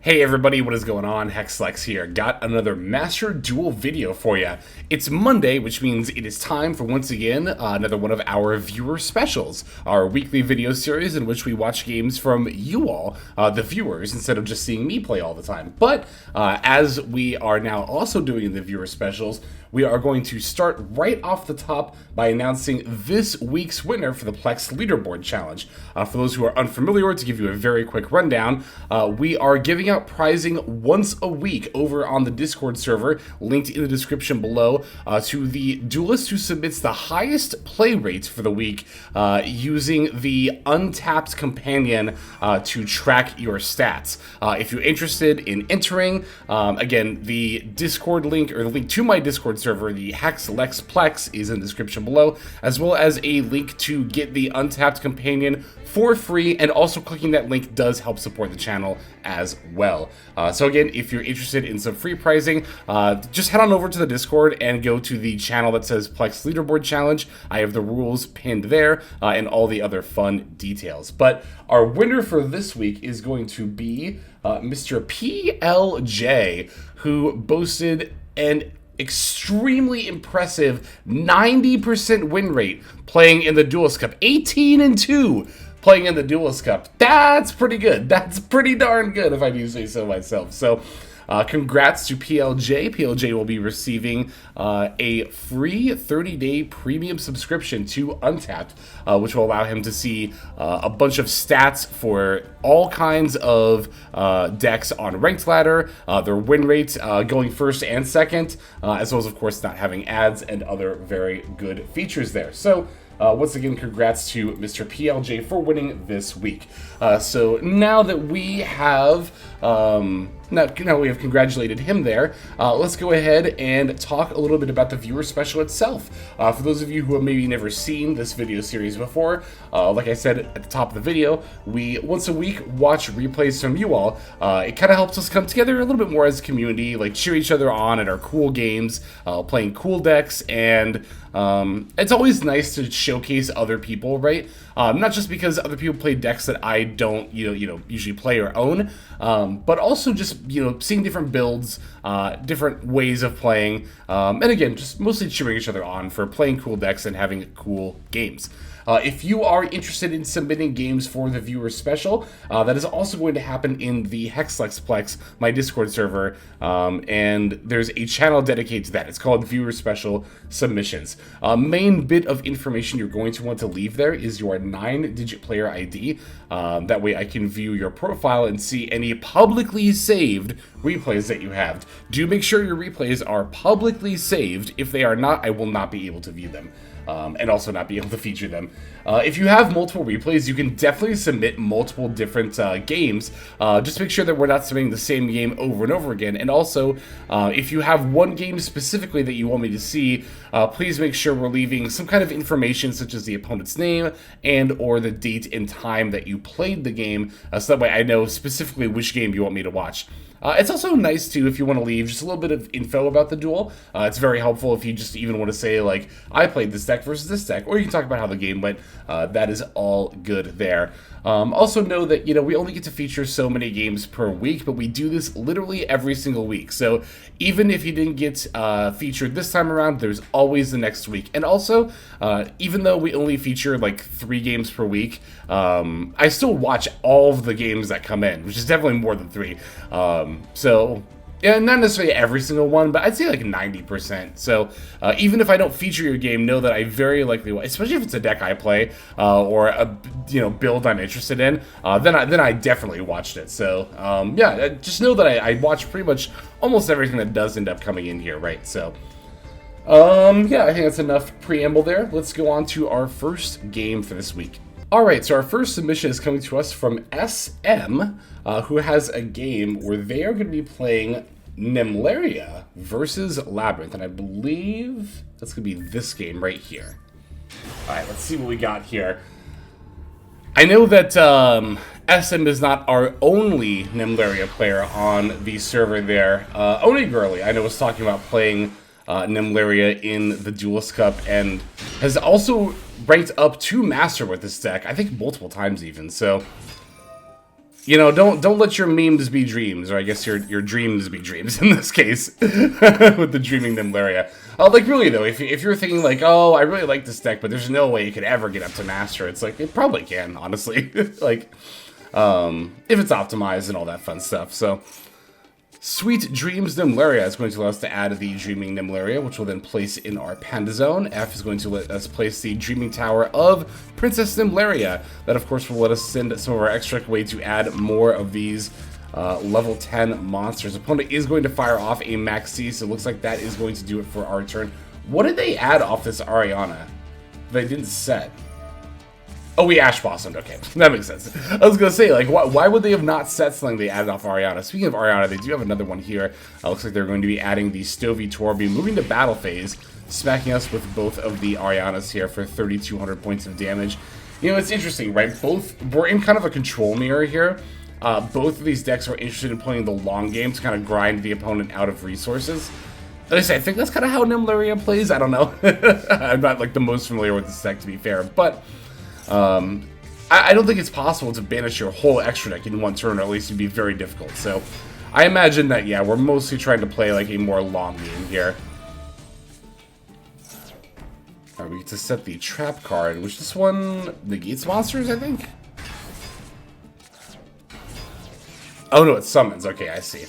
Hey everybody, what is going on? Hexlex here. Got another Master Duel video for you. It's Monday, which means it is time for, once again, another one of our viewer specials. Our weekly video series in which we watch games from you all, the viewers, instead of just seeing me play all the time. But as we are now also doing the viewer specials, we are going to start right off the top by announcing this week's winner for the Plex Leaderboard Challenge. For those who are unfamiliar, to give you a very quick rundown, we are giving out prizing once a week over on the Discord server, linked in the description below, to the duelist who submits the highest play rate for the week using the Untapped Companion to track your stats. If you're interested in entering, again, the Discord link, or the link to my Discord server, the Hexlex Plex, is in the description below, as well as a link to get the Untapped Companion for free, and also clicking that link does help support the channel as well. So again, if you're interested in some free pricing, just head on over to the Discord and go to the channel that says Plex Leaderboard Challenge. I have the rules pinned there, and all the other fun details. But our winner for this week is going to be Mr. PLJ, who boasted an extremely impressive 90% win rate playing in the Duelist Cup. 18-2 playing in the Duelist Cup. That's pretty good. That's pretty darn good, if I do say so myself. So congrats to PLJ. PLJ will be receiving a free 30-day premium subscription to Untapped, which will allow him to see a bunch of stats for all kinds of decks on Ranked Ladder, their win rate going first and second, as well as, of course, not having ads and other very good features there. So once again, congrats to Mr. PLJ for winning this week. So now that we have now we have congratulated him there, let's go ahead and talk a little bit about the viewer special itself. For those of you who have maybe never seen this video series before, like I said at the top of the video, we once a week watch replays from you all. It kind of helps us come together a little bit more as a community, like cheer each other on at our cool games, playing cool decks, and it's always nice to showcase other people, right? Not just because other people play decks that I don't, usually play or own, but also just, seeing different builds, different ways of playing, and again, just mostly cheering each other on for playing cool decks and having cool games. If you are interested in submitting games for the viewer special, that is also going to happen in the Hexlex Plex, my Discord server, and there's a channel dedicated to that. It's called Viewer Special Submissions. Main bit of information you're going to want to leave there is your 9-digit player ID. That way I can view your profile and see any publicly saved replays that you have. Do make sure your replays are publicly saved. If they are not, I will not be able to view them. And also not be able to feature them. If you have multiple replays, you can definitely submit multiple different games. Just make sure that we're not submitting the same game over and over again. And also, if you have one game specifically that you want me to see, please make sure we're leaving some kind of information, such as the opponent's name and or the date and time that you played the game, so that way I know specifically which game you want me to watch. It's also nice, too, if you want to leave just a little bit of info about the duel. It's very helpful if you just even want to say, like, I played this deck versus this deck, or you can talk about how the game went. That is all good there. Also know that, we only get to feature so many games per week, but we do this literally every single week. So even if you didn't get featured this time around, there's always the next week. And also, even though we only feature, like, 3 games per week, I still watch all of the games that come in, which is definitely more than 3. So, yeah, not necessarily every single one, but I'd say like 90%. So, even if I don't feature your game, know that I very likely will, especially if it's a deck I play, or a, build I'm interested in, then I definitely watched it. So, yeah, just know that I watch pretty much almost everything that does end up coming in here, right? So, yeah, I think that's enough preamble there. Let's go on to our first game for this week. Alright, so our first submission is coming to us from SM, who has a game where they are going to be playing Nimia versus Labyrinth, and I believe that's going to be this game right here. Alright, let's see what we got here. I know that SM is not our only Nimia player on the server there. Onigirly, I know, was talking about playing Nimia in the Duelist Cup, and has also ranked up to Master with this deck, I think multiple times even, so You know, don't let your memes be dreams, or I guess your dreams be dreams in this case, with the Dreaming Nimlaria. Like, really, though, if you're thinking, like, oh, I really like this deck, but there's no way you could ever get up to Master, it's like, it probably can, honestly. Like, if it's optimized and all that fun stuff, so... Sweet Dreams Nimlaria is going to allow us to add the Dreaming Nimlaria, which will then place in our Panda Zone. F is going to let us place the Dreaming Tower of Princess Nimlaria. That, of course, will let us send some of our extra away to add more of these level 10 monsters. Opponent is going to fire off a Maxi, so it looks like that is going to do it for our turn. What did they add off this Ariana? They didn't set. Oh, we Ash Blossomed. Okay, that makes sense. I was going to say, like, why would they have not set something they added off Ariana? Speaking of Ariana, they do have another one here. Looks like they're going to be adding the Stovey Torby, moving to battle phase, smacking us with both of the Arianas here for 3,200 points of damage. You know, it's interesting, right? We're in kind of a control mirror here. Both of these decks are interested in playing the long game to kind of grind the opponent out of resources. Like I say, I think that's kind of how Nimlaria plays. I don't know. I'm not, like, the most familiar with this deck, to be fair, but... I don't think it's possible to banish your whole extra deck in one turn, or at least it'd be very difficult. So, I imagine that, yeah, we're mostly trying to play, like, a more long game here. Alright, we get to set the trap card, which this one negates monsters, I think? Oh, no, it summons. Okay, I see.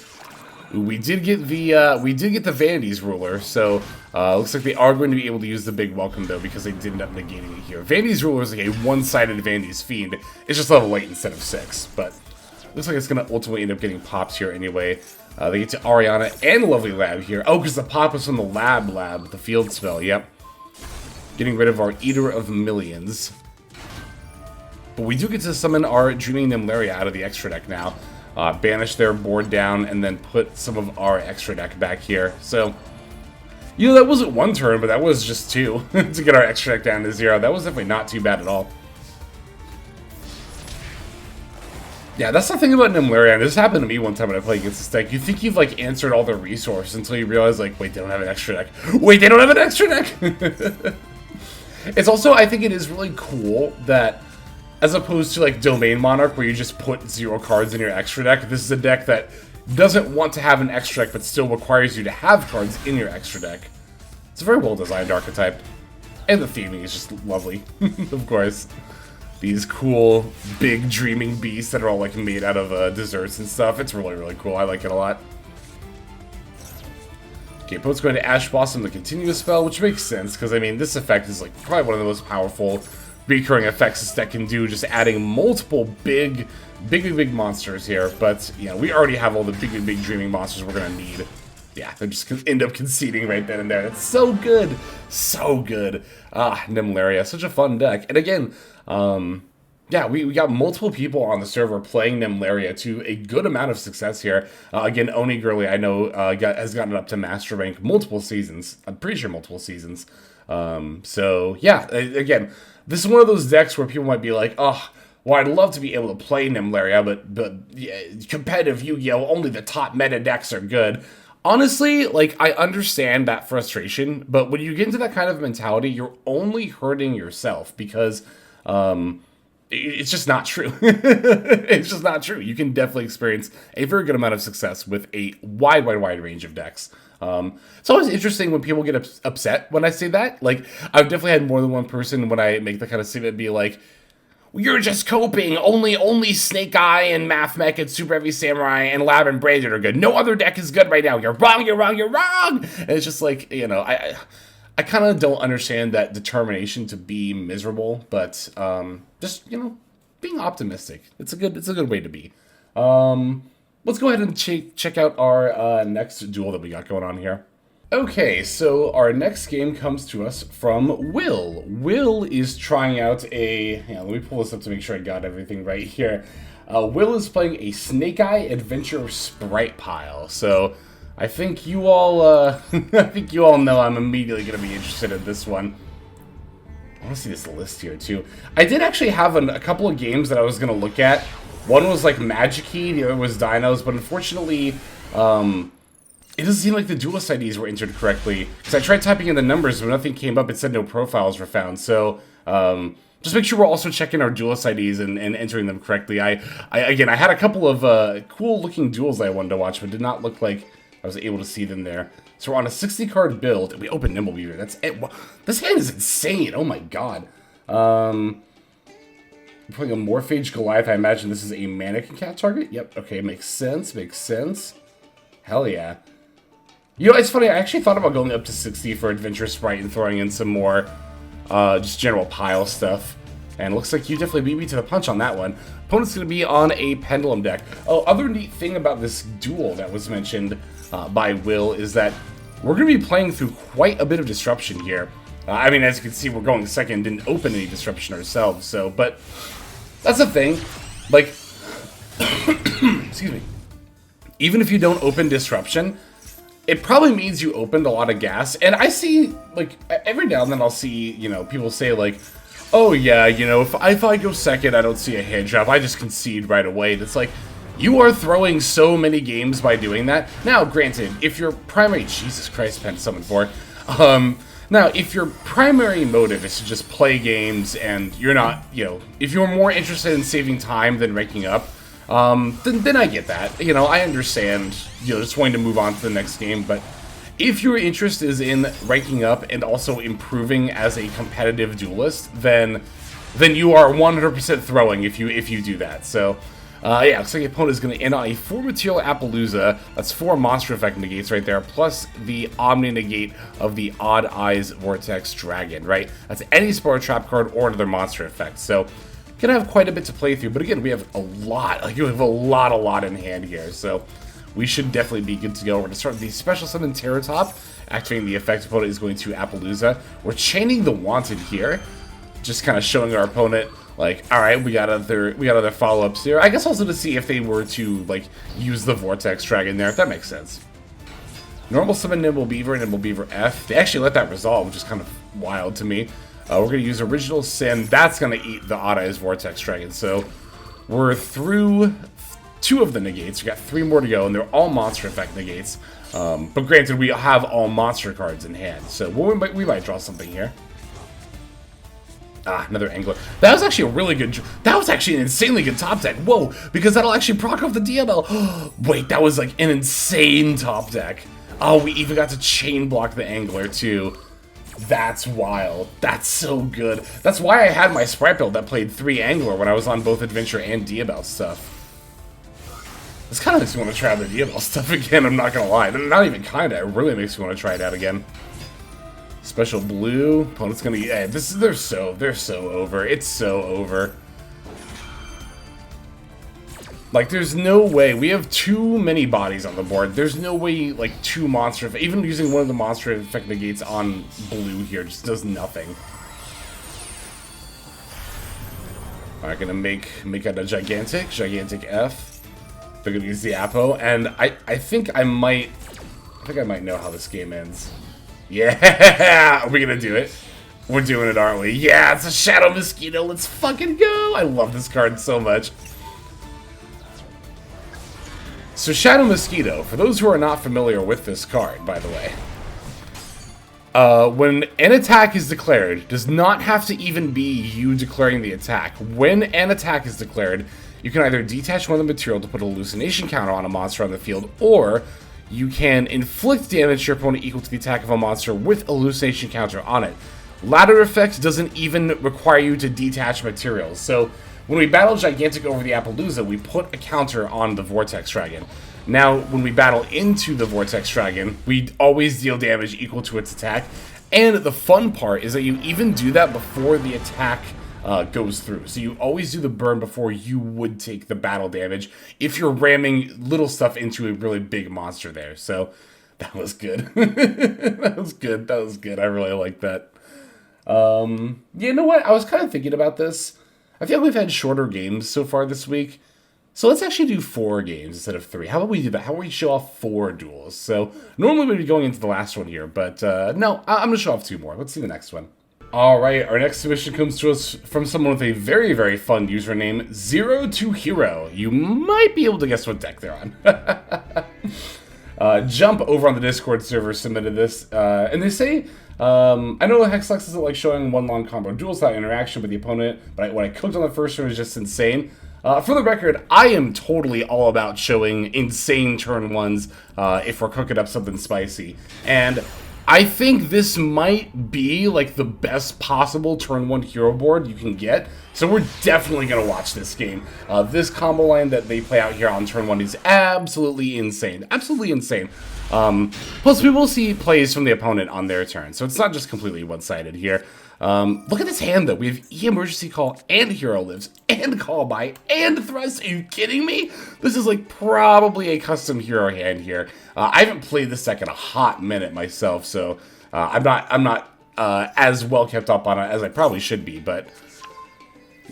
We did get the Vanity's Ruler, so looks like they are going to be able to use the Big Welcome, though, because they did end up negating it here. Vanity's Ruler is like a one-sided Vanity's Fiend. It's just level 8 instead of 6, but looks like it's going to ultimately end up getting pops here anyway. They get to Ariana and Lovely Lab here. Oh, because the pop is from the Lab, the field spell, yep. Getting rid of our Eater of Millions. But we do get to summon our Dreaming Nimlaria out of the extra deck now. Banish their board down, and then put some of our extra deck back here. So, you know, that wasn't one turn, but that was just two to get our extra deck down to 0. That was definitely not too bad at all. Yeah, that's the thing about Nimlaria, and this happened to me one time when I played against this deck. You think you've, like, answered all the resources until you realize, like, wait, they don't have an extra deck. Wait, they don't have an extra deck! It's also, I think it is really cool that... As opposed to, like, Domain Monarch, where you just put 0 cards in your extra deck, this is a deck that doesn't want to have an extra deck, but still requires you to have cards in your extra deck. It's a very well-designed archetype. And the theming is just lovely, of course. These cool, big, dreaming beasts that are all, like, made out of desserts and stuff. It's really, really cool. I like it a lot. Okay, opponent's going to Ash Blossom the Continuous spell, which makes sense, because, I mean, this effect is, like, probably one of the most powerful recurring effects this deck can do, just adding multiple big monsters here. But, you know, we already have all the big dreaming monsters we're gonna need. Yeah, they're just gonna end up conceding right then and there. It's so good. So good. Nimlaria, such a fun deck. And again, yeah, we got multiple people on the server playing Nimlaria to a good amount of success here. Again, Oni Girly, I know, has gotten up to Master Rank multiple seasons. I'm pretty sure multiple seasons. So, yeah, again, this is one of those decks where people might be like, oh, well, I'd love to be able to play Nimlaria, but yeah, competitive Yu-Gi-Oh! Only the top meta decks are good. Honestly, like, I understand that frustration, but when you get into that kind of mentality, you're only hurting yourself, because it's just not true. It's just not true. You can definitely experience a very good amount of success with a wide range of decks. It's always interesting when people get upset when I say that. Like, I've definitely had more than one person when I make the kind of statement be like, you're just coping. Only Snake Eye and Math Mech and Super Heavy Samurai and Labyrinth Branded are good. No other deck is good right now. You're wrong. And it's just like, you know, I kind of don't understand that determination to be miserable, but just, you know, being optimistic. It's a good way to be. Let's go ahead and check out our next duel that we got going on here. Okay, so our next game comes to us from Will. Will is trying out a... Yeah, let me pull this up to make sure I got everything right here. Will is playing a Snake Eye Adventure Sprite pile. So I think you all, know I'm immediately going to be interested in this one. I want to see this list here too. I did actually have a couple of games that I was going to look at. One was like Magic-y, the other was Dinos, but unfortunately, it doesn't seem like the duelist IDs were entered correctly. Because I tried typing in the numbers, but nothing came up. It said no profiles were found. So, Just make sure we're also checking our duelist IDs and entering them correctly. I had a couple of cool-looking duels I wanted to watch, but did not look like I was able to see them there. So we're on a 60-card build, and we open Nimblebeaver. That's it. This hand is insane. Oh my god. Playing a Morphage Goliath. I imagine this is a Mannequin Cat target. Yep. Okay, makes sense. Makes sense. Hell yeah. You know, it's funny. I actually thought about going up to 60 for Adventure Sprite and throwing in some more just general pile stuff. And it looks like you definitely beat me to the punch on that one. Opponent's going to be on a Pendulum deck. Oh, other neat thing about this duel that was mentioned by Will is that we're going to be playing through quite a bit of disruption here. I mean, as you can see, we're going second, didn't open any disruption ourselves, so, but that's the thing. Like, excuse me. Even if you don't open disruption, it probably means you opened a lot of gas. And I see, like, every now and then I'll see, you know, people say, like, oh yeah, you know, if I go second, I don't see a hand trap, I just concede right away. And it's like, you are throwing so many games by doing that. Now, granted, if your primary... Jesus Christ, Pen Summon 4. Now, if your primary motive is to just play games and you're not, you know, if you're more interested in saving time than ranking up, then I get that. You know, I understand, you know, just wanting to move on to the next game, but if your interest is in ranking up and also improving as a competitive duelist, then you are 100% throwing if you do that. So, yeah, looks like the opponent is going to end on a 4-material Appaloosa. That's 4 monster effect negates right there, plus the Omni negate of the Odd Eyes Vortex Dragon, right? That's any Spore Trap card or another monster effect. So, gonna have quite a bit to play through, but again, we have a lot. Like, we have a lot in hand here, so we should definitely be good to go. We're going to start the Special Summon Terratop, activating the effect. Opponent is going to Appaloosa. We're chaining the Wanted here, just kind of showing our opponent, like, all right, we got other follow-ups here. I guess also to see if they were to, like, use the Vortex Dragon there, if that makes sense. Normal Summon Nimblebeaver and Nimblebeaver F. They actually let that resolve, which is kind of wild to me. We're going to use Original Sin. That's going to eat the Odd Eyes Vortex Dragon. So we're through 2 of the negates. We got 3 more to go, and they're all monster effect negates. But granted, we have all monster cards in hand, so we might draw something here. Ah, another Angler. That was actually a really good... That was actually an insanely good top deck. Whoa, because that'll actually proc off the DML. Wait, that was like an insane top deck. Oh, we even got to chain block the Angler, too. That's wild. That's so good. That's why I had my Sprite build that played 3 Angler when I was on both Adventure and Diabell stuff. This kind of makes me want to try out the Diabell stuff again, I'm not going to lie. Not even kind of, it really makes me want to try it out again. Special blue. Opponent's going to... Yeah, they're so over. It's so over. Like, there's no way. We have too many bodies on the board. There's no way, like, 2 monster... Even using one of the monster effect negates on blue here just does nothing. Alright, gonna make out a gigantic F. They're gonna use the Apo, and I think I might know how this game ends. Yeah! Are we gonna do it? We're doing it, aren't we? Yeah, it's a Shadow Mosquito. Let's fucking go! I love this card so much. So Shadow Mosquito, for those who are not familiar with this card, by the way, when an attack is declared, does not have to even be you declaring the attack. When an attack is declared, you can either detach one of the material to put a hallucination counter on a monster on the field, or you can inflict damage to your opponent equal to the attack of a monster with a hallucination counter on it. Ladder effect doesn't even require you to detach materials, so when we battle Gigantic over the Appaloosa, we put a counter on the Vortex Dragon. Now, when we battle into the Vortex Dragon, we always deal damage equal to its attack. And the fun part is that you even do that before the attack goes through. So you always do the burn before you would take the battle damage if you're ramming little stuff into a really big monster there. So that was good. That was good. That was good. I really like that. You know what? I was kind of thinking about this. I feel like we've had shorter games so far this week. So let's actually do 4 games instead of 3. How about we do that? How about we show off 4 duels? So normally we'd be going into the last one here, but no, I'm going to show off 2 more. Let's see the next one. All right, our next submission comes to us from someone with a very, very fun username, Zero to Hero. You might be able to guess what deck they're on. Jump over on the Discord server submitted this, and they say I know Hexlex isn't like showing one long combo duels without interaction with the opponent, but what I cooked on the first turn was just insane. For the record, I am totally all about showing insane turn ones if we're cooking up something spicy. And I think this might be like the best possible turn 1 hero board you can get. So we're definitely going to watch this game. This combo line that they play out here on turn 1 is absolutely insane. Absolutely insane. Plus, we will see plays from the opponent on their turn, so it's not just completely one-sided here. Look at this hand, though. We have E-Emergency Call and Hero Lives and Call By and Thrust. Are you kidding me? This is like probably a custom hero hand here. I haven't played this deck in a hot minute myself, so I'm not as well kept up on it as I probably should be, but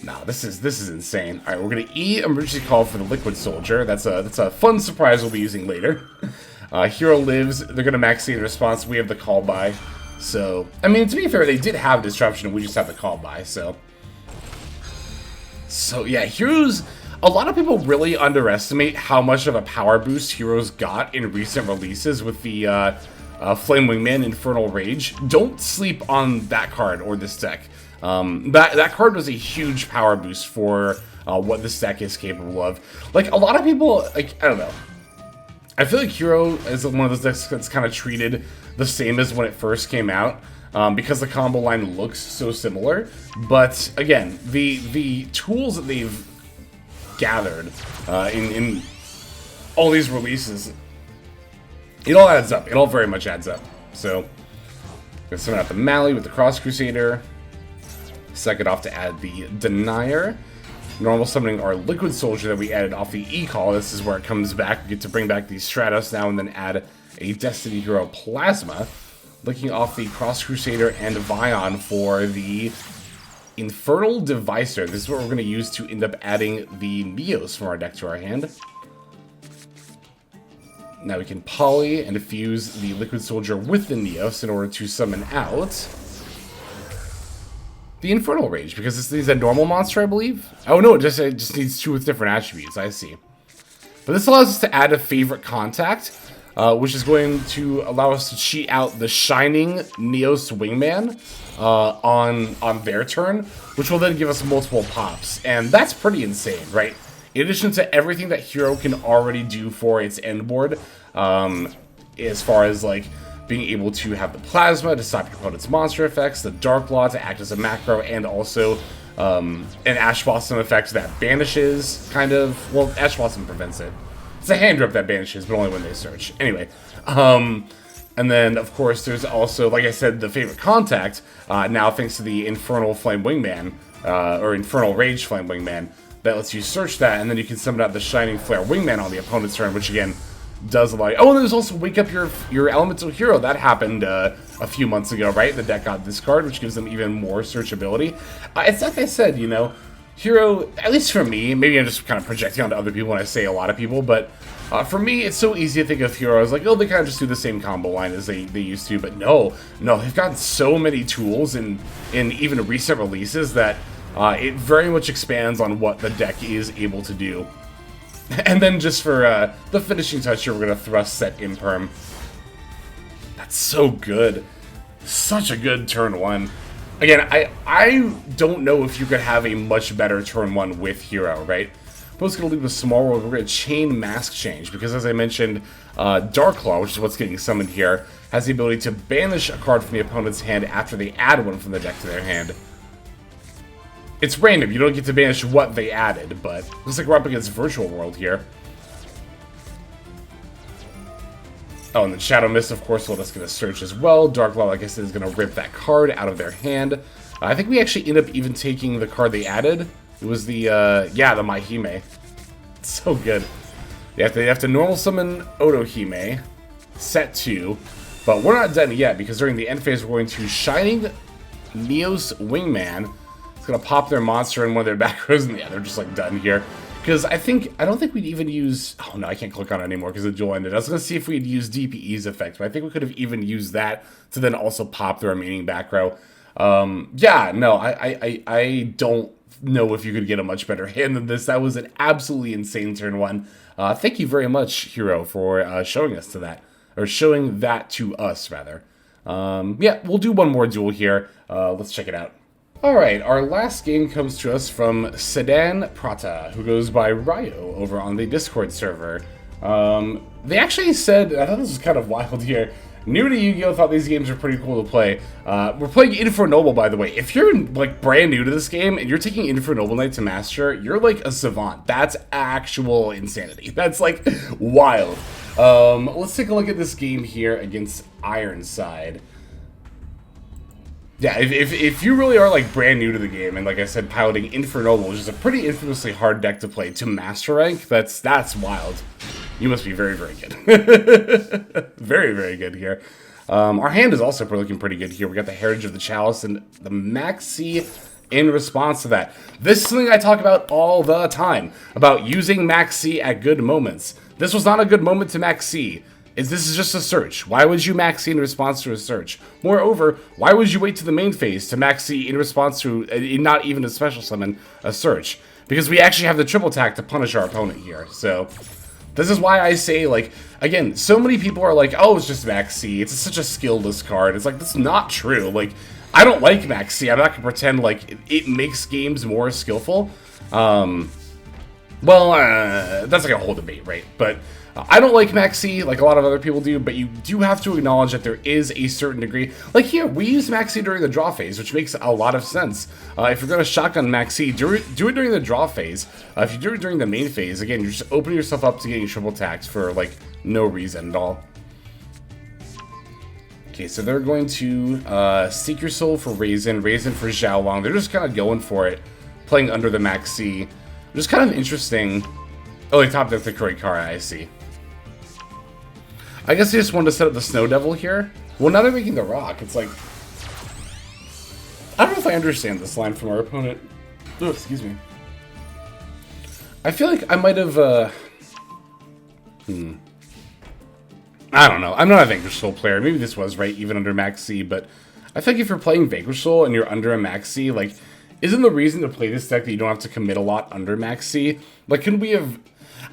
no, this is insane. All right, we're gonna E-Emergency Call for the Liquid Soldier. That's a fun surprise we'll be using later. Hero Lives, they're going to Maxi in response. We have the Call By. So, I mean, to be fair, they did have Disruption, and we just have the Call By, so. So, yeah, Heroes, a lot of people really underestimate how much of a power boost Heroes got in recent releases with the Flame Wingman Infernal Rage. Don't sleep on that card or this deck. That card was a huge power boost for what this deck is capable of. Like, a lot of people, like, I don't know. I feel like Hero is one of those decks that's kind of treated the same as when it first came out, because the combo line looks so similar. But again, the tools that they've gathered in all these releases, it all adds up. It all very much adds up. So, gonna summon out the Mally with the Cross Crusader. Second off to add the Denier. Normal summoning our Liquid Soldier that we added off the E-Call. This is where it comes back. We get to bring back the Stratos now and then add a Destiny Hero Plasma. Looking off the Cross Crusader and Vion for the Infernal Devicer. This is what we're going to use to end up adding the Neos from our deck to our hand. Now we can poly and fuse the Liquid Soldier with the Neos in order to summon out the Infernal Rage, because this is a normal monster, I believe. Oh no, it just needs 2 with different attributes, I see. But this allows us to add a favorite contact, which is going to allow us to cheat out the Shining Neos Wingman on their turn, which will then give us multiple pops. And that's pretty insane, right? In addition to everything that Hero can already do for its end board, as far as like being able to have the Plasma to stop your opponent's monster effects, the Dark Law to act as a macro, and also an Ash Blossom effect that banishes, kind of. Well, Ash Blossom prevents it. It's a hand rip that banishes, but only when they search. Anyway, and then, of course, there's also, like I said, the favorite contact, now thanks to the Infernal Flame Wingman, or Infernal Rage Flame Wingman, that lets you search that, and then you can summon out the Shining Flare Wingman on the opponent's turn, which, again, does allow you. Oh, and there's also Wake Up Your Elemental Hero. That happened a few months ago, right? The deck got this card, which gives them even more searchability. It's like I said, you know, Hero, at least for me, maybe I'm just kind of projecting onto other people when I say a lot of people, but for me, it's so easy to think of Hero as like, oh, they kind of just do the same combo line as they used to, but no, they've gotten so many tools in even recent releases that it very much expands on what the deck is able to do. And then just for the finishing touch here, we're going to Thrust Set Imperm. That's so good. Such a good turn 1. Again, I don't know if you could have a much better turn 1 with Hero, right? But it's going to leave a small world. We're going to chain Mask Change, because as I mentioned, Dark Claw, which is what's getting summoned here, has the ability to banish a card from the opponent's hand after they add one from the deck to their hand. It's random, you don't get to banish what they added, but looks like we're up against Virtual World here. Oh, and then Shadow Mist, of course, will just get a search as well. Dark Law, like I said, is going to rip that card out of their hand. I think we actually end up even taking the card they added. It was the, yeah, the Maihime. It's so good. They have to normal summon Otohime, set 2, but we're not done yet, because during the end phase, we're going to Shining Neos Wingman. It's going to pop their monster in one of their back rows, and yeah, they're just like done here. Because I don't think we'd even use, oh no, I can't click on it anymore because the duel ended. I was going to see if we'd use DPE's effect, but I think we could have even used that to then also pop the remaining back row. Yeah, no, I don't know if you could get a much better hand than this. That was an absolutely insane turn 1. Thank you very much, Hero, for showing us to that, or showing that to us, rather. Yeah, we'll do one more duel here. Let's check it out. Alright, our last game comes to us from Sedan Prata, who goes by Ryo over on the Discord server. They actually said, I thought this was kind of wild here, new to Yu-Gi-Oh! Thought these games were pretty cool to play. We're playing Infernoble, by the way. If you're, like, brand new to this game and you're taking Infernoble Knight to Master, you're, like, a savant. That's actual insanity. That's, like, wild. Let's take a look at this game here against Ironside. Yeah, if you really are, like, brand new to the game, and like I said, piloting Infernoble, which is a pretty infamously hard deck to play to Master Rank, that's wild. You must be very, very good. Very, very good here. Our hand is also looking pretty good here. We got the Heritage of the Chalice and the Maxi in response to that. This is something I talk about all the time, about using Maxi at good moments. This was not a good moment to Maxi. This is just a search. Why would you Maxi in response to a search? Moreover, why would you wait to the main phase to Maxi in response to, not even a special summon, a search? Because we actually have the triple attack to punish our opponent here, so... This is why I say, like, again, so many people are like, oh, it's just Maxi, it's such a skillless card. It's like, that's not true. Like, I don't like Maxi. I'm not gonna pretend like it makes games more skillful. That's like a whole debate, right? But I don't like Maxi like a lot of other people do, but you do have to acknowledge that there is a certain degree. Like here, we use Maxi during the draw phase, which makes a lot of sense. If you're going to shotgun Maxi, do it during the draw phase. If you do it during the main phase, again, you're just opening yourself up to getting triple attacks for, like, no reason at all. Okay, so they're going to Seek Your Soul for Raisin, Raisin for Xiaolong. They're just kind of going for it, playing under the Maxi. Just kind of interesting. Oh, they topped up the Kurikara, I see. I guess they just wanted to set up the Snow Devil here. Well, now they're making the Rock. It's like... I don't know if I understand this line from our opponent. Oh, excuse me. I feel like I might have, I don't know. I'm not a Vanquish Soul player. Maybe this was right, even under Maxi, but I think if you're playing Vanquish Soul and you're under a Maxi, like, isn't the reason to play this deck that you don't have to commit a lot under Maxi? Like, couldn't we have...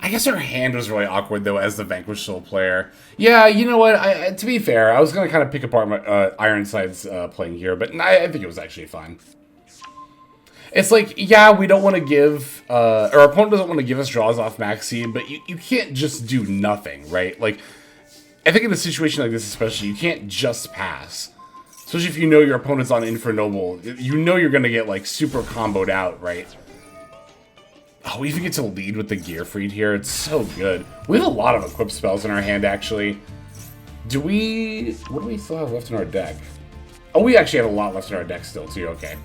I guess our hand was really awkward, though, as the Vanquish Soul player. Yeah, you know what? To be fair, I was going to kind of pick apart my Ironside's playing here, but I think it was actually fine. It's like, yeah, we don't want to give... our opponent doesn't want to give us draws off Maxi, but you can't just do nothing, right? Like, I think in a situation like this especially, you can't just pass. Especially if you know your opponent's on Infernoble. You know you're going to get, like, super comboed out, right? Oh, we even get to lead with the Gearfried here. It's so good. We have a lot of equip spells in our hand, actually. Do we... What do we still have left in our deck? Oh, we actually have a lot left in our deck still, too. Okay.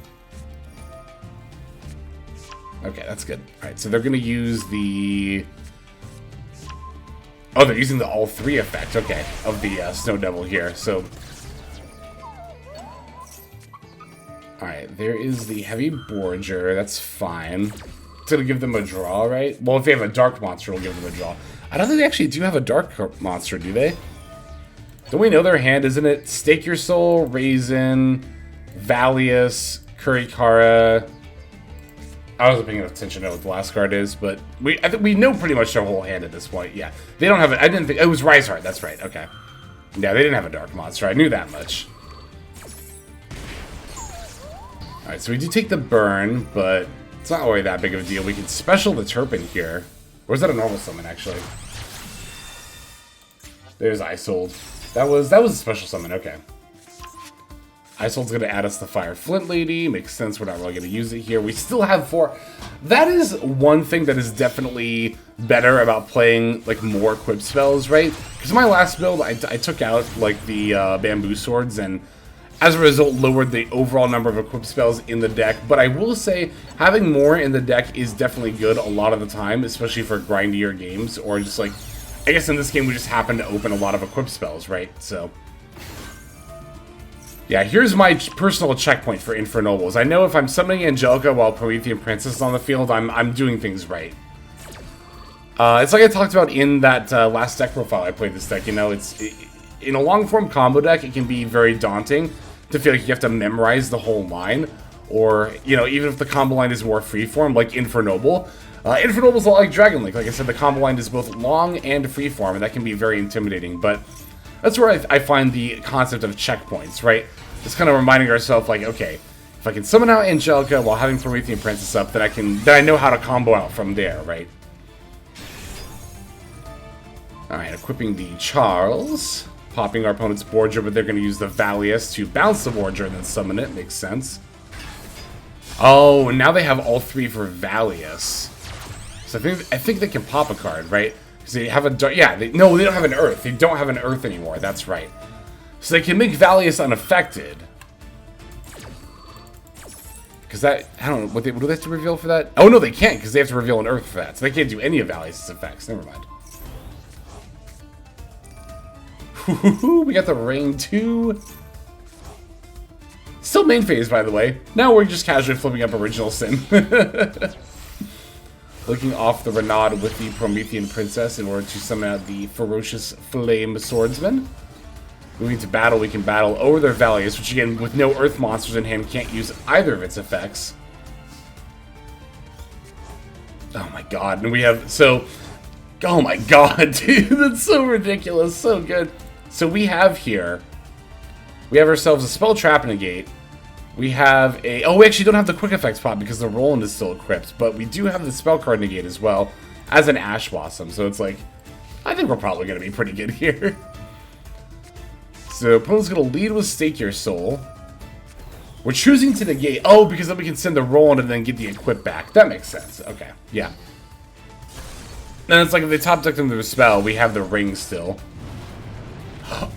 Okay, that's good. Alright, so they're going to use the... Oh, they're using the all three effect, okay, of the Snow Devil here. So... Alright, there is the Heavy Borger. That's fine. It's going to give them a draw, right? Well, if they have a Dark Monster, it'll give them a draw. I don't think they actually do have a Dark Monster, do they? Don't we know their hand, isn't it? Stake Your Soul, Raisin, Valius, Kurikara. I wasn't paying attention to what the last card is, but I think we know pretty much their whole hand at this point. Yeah, they don't have it. I didn't think it was Riseheart. That's right. Okay. Yeah, they didn't have a Dark Monster. I knew that much. All right, so we do take the burn, but it's not really that big of a deal. We can special the Turpin here. Or is that a normal summon, actually? There's Isold. That was a special summon. Okay. Isold's going to add us the Fire Flint Lady. Makes sense. We're not really going to use it here. We still have 4. That is one thing that is definitely better about playing, like, more equip spells, right? Because my last build, I took out, like, the Bamboo Swords, and as a result, lowered the overall number of equip spells in the deck. But I will say, having more in the deck is definitely good a lot of the time, especially for grindier games, or just, like, I guess in this game we just happen to open a lot of equip spells, right? So... yeah, here's my personal checkpoint for Infernobles. I know if I'm summoning Angelica while Promethean Princess is on the field, I'm doing things right. It's like I talked about in that last deck profile I played this deck, you know, in a long-form combo deck, it can be very daunting to feel like you have to memorize the whole line, or, you know, even if the combo line is more freeform, like Infernoble. Infernoble's a lot like Dragon Link. Like I said, the combo line is both long and freeform, and that can be very intimidating, but that's where I find the concept of checkpoints, right? Just kind of reminding ourselves, like, okay, if I can summon out Angelica while having Promethean Princess up, then I know how to combo out from there, right? Alright, equipping the Charles. Popping our opponent's Borgia, but they're going to use the Valius to bounce the Borgia and then summon it. Makes sense. Oh, and now they have all 3 for Valius. So I think they can pop a card, right? Because they have a... Yeah, no, they don't have an Earth. They don't have an Earth anymore. That's right. So they can make Valius unaffected. Because that... I don't know. What do they have to reveal for that? Oh, no, they can't, because they have to reveal an Earth for that. So they can't do any of Valius' effects. Never mind. We got the Rain 2. Still main phase, by the way. Now we're just casually flipping up Original Sin. Looking off the Renaud with the Promethean Princess in order to summon out the Ferocious Flame Swordsman. Moving to battle, we can battle over their Valius, which again, with no Earth monsters in hand, can't use either of its effects. Oh my god, and we have, so... Oh my god, dude, that's so ridiculous, so good. So we have here, we have ourselves a Spell Trap Negate. We have a, oh, we actually don't have the Quick Effects pop because the Roland is still equipped, but we do have the Spell Card Negate as well as an Ash Blossom. So it's like, I think we're probably going to be pretty good here. So opponent's going to lead with Stake Your Soul. We're choosing to negate, oh, because then we can send the Roland and then get the equip back. That makes sense. Okay, yeah. And it's like if they top deck them to a spell, we have the ring still.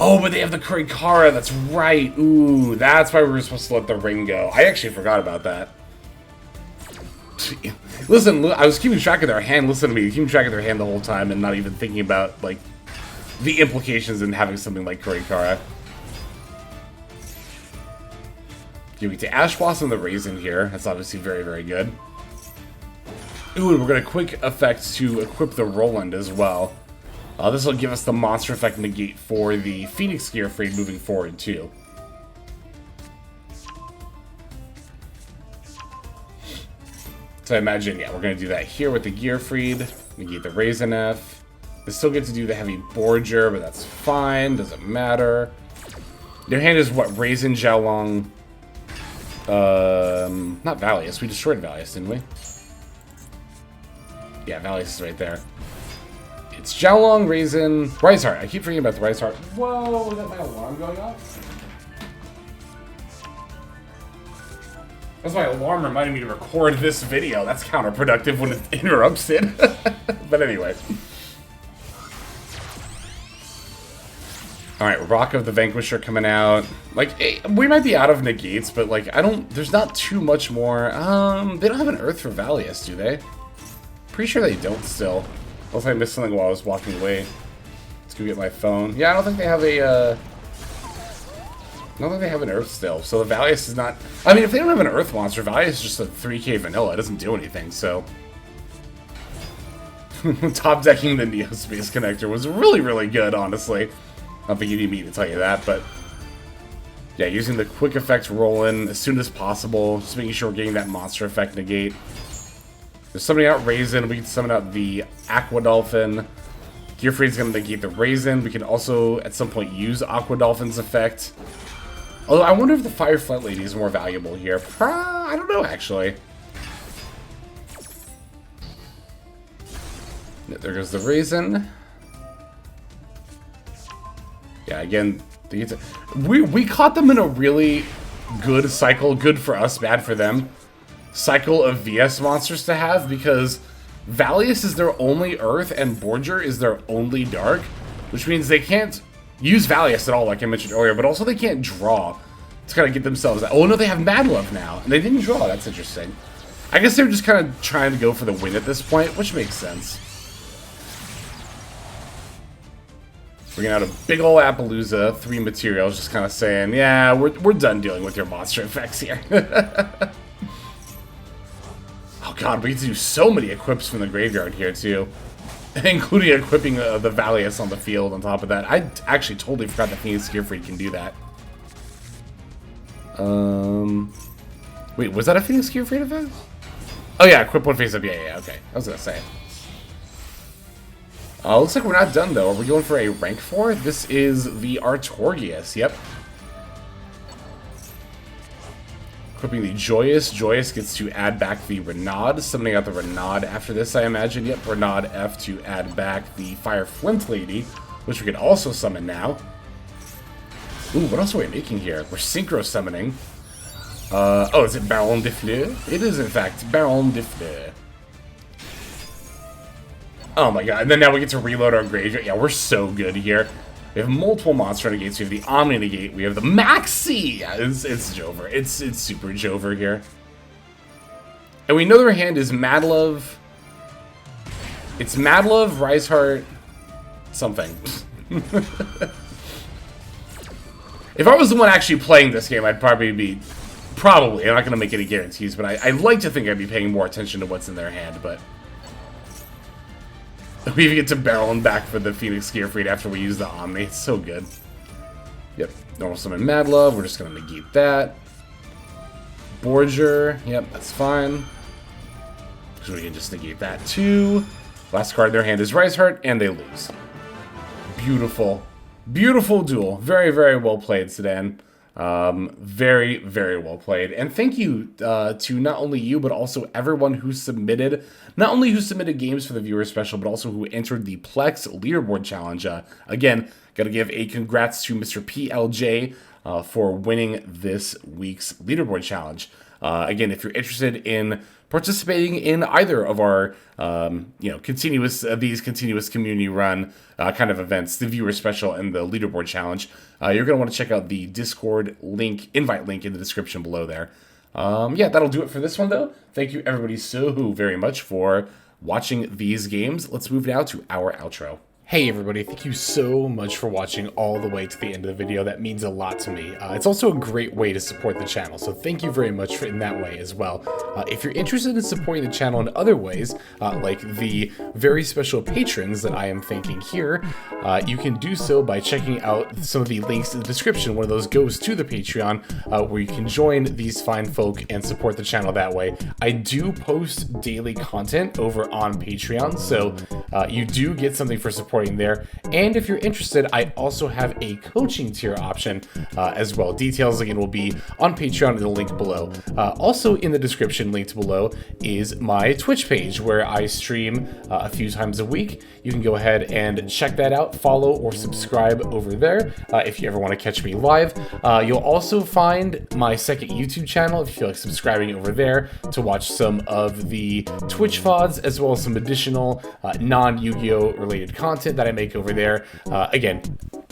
Oh, but they have the Kurikara, that's right. Ooh, that's why we were supposed to let the ring go. I actually forgot about that. Listen, I was keeping track of their hand. Listen to me, keeping track of their hand the whole time and not even thinking about, like, the implications in having something like Kurikara. Okay, we get to Ash Blossom the Raisin here. That's obviously very, very good. Ooh, and we're going to quick effect to equip the Roland as well. This will give us the monster effect negate for the Phoenix Gearfried moving forward too. So I imagine, yeah, we're going to do that here with the Gearfried. Negate the Raisin F. They still get to do the Heavy Borger, but that's fine. Doesn't matter. Their hand is what? Raisin, Xiaolong. Not Valius. We destroyed Valius, didn't we? Yeah, Valius is right there. It's Xiaolong, Raisin, Rice Heart. I keep forgetting about the Rice Heart. Whoa, is that my alarm going off? That's my alarm reminding me to record this video. That's counterproductive when it interrupts it. But anyway. Alright, Rock of the Vanquisher coming out. Like, we might be out of negates, but like, there's not too much more. They don't have an Earth for Valius, do they? Pretty sure they don't still. Unless I missed something while I was walking away. Let's go get my phone. Yeah, I don't think they have a, I don't think they have an Earth still. So the Valius is not... I mean, if they don't have an Earth monster, Valius is just a 3k vanilla. It doesn't do anything, so... Top decking the Neo Space Connector was really, really good, honestly. I don't think you need me to tell you that, but... Yeah, using the quick effect roll-in as soon as possible. Just making sure we're getting that monster effect negate. There's summoning out Raisin. We can summon out the Aqua Dolphin. Gearfried's going to negate the Raisin. We can also, at some point, use Aqua Dolphin's effect. Although, I wonder if the Fire Flight Lady is more valuable here. I don't know, actually. There goes the Raisin. Yeah, again, we caught them in a really good cycle. Good for us, bad for them. Cycle of VS monsters to have, because Valius is their only Earth and Borger is their only Dark, which means they can't use Valius at all, like I mentioned earlier, but also they can't draw to kind of get themselves out. Oh no, they have Mad Love now, and they didn't draw. That's interesting. I guess they're just kind of trying to go for the win at this point, which makes sense. Bringing out a big ol' Appaloosa, 3 materials, just kind of saying, yeah, we're done dealing with your monster effects here. Oh god, we get to do so many equips from the graveyard here, too. Including equipping the Valius on the field on top of that. I actually totally forgot that Phoenix Gearfried can do that. Wait, was that a Phoenix Gearfried effect? Oh yeah, equip one face up, yeah, okay. I was gonna say. Looks like we're not done, though. Are we going for a rank 4? This is the Artorias. Yep. Equipping the Joyous. Joyous gets to add back the Renaud. Summoning out the Renaud after this, I imagine. Yep, Renaud F to add back the Fire Flint Lady, which we can also summon now. Ooh, what else are we making here? We're synchro summoning. Oh, is it Baron de Fleur? It is, in fact, Baron de Fleur. Oh my god, and then now we get to reload our graveyard. Yeah, we're so good here. We have multiple monster negates. We have the Omni negate. We have the Maxi. Yeah, it's Jover. It's super Jover here. And we know their hand is Madlove. It's Madlove, Riseheart, something. If I was the one actually playing this game, I'd probably be... I'm not going to make any guarantees, but I like to think I'd be paying more attention to what's in their hand, but... We even get to barrel him back for the Phoenix Gearfried after we use the Omni. It's so good. Yep. Normal summon Madlove. We're just going to negate that. Borger. Yep, that's fine. So we can just negate that too. Last card in their hand is Riseheart, and they lose. Beautiful. Beautiful duel. Very, very well played, Sedan. Very, very well played. And thank you to not only you, but also everyone who submitted, not only who submitted games for the viewer special, but also who entered the Plex leaderboard challenge. Again, gotta give a congrats to Mr. PLJ for winning this week's leaderboard challenge. Again, if you're interested in participating in either of our, these continuous community run kind of events, the viewer special and the leaderboard challenge, you're going to want to check out the Discord link, invite link in the description below there. Yeah, that'll do it for this one, though. Thank you, everybody, so very much for watching these games. Let's move now to our outro. Hey everybody, thank you so much for watching all the way to the end of the video. That means a lot to me. It's also a great way to support the channel, so thank you very much in that way as well. If you're interested in supporting the channel in other ways, like the very special patrons that I am thanking here, you can do so by checking out some of the links in the description. One of those goes to the Patreon, where you can join these fine folk and support the channel that way. I do post daily content over on Patreon, so you do get something for support there. And if you're interested, I also have a coaching tier option as well. Details again will be on Patreon in the link below. Also in the description linked below is my Twitch page where I stream a few times a week. You can go ahead and check that out, follow or subscribe over there if you ever want to catch me live. You'll also find my second YouTube channel if you feel like subscribing over there to watch some of the Twitch VODs as well as some additional non-Yu-Gi-Oh related content that I make over there. Again,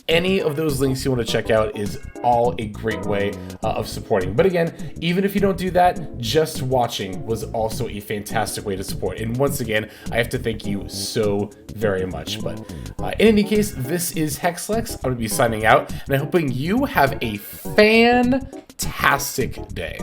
any of those links you want to check out is all a great way of supporting. But again, even if you don't do that, just watching was also a fantastic way to support. And once again, I have to thank you so very much. But in any case, this is Hexlex. I'm going to be signing out, and I'm hoping you have a fantastic day.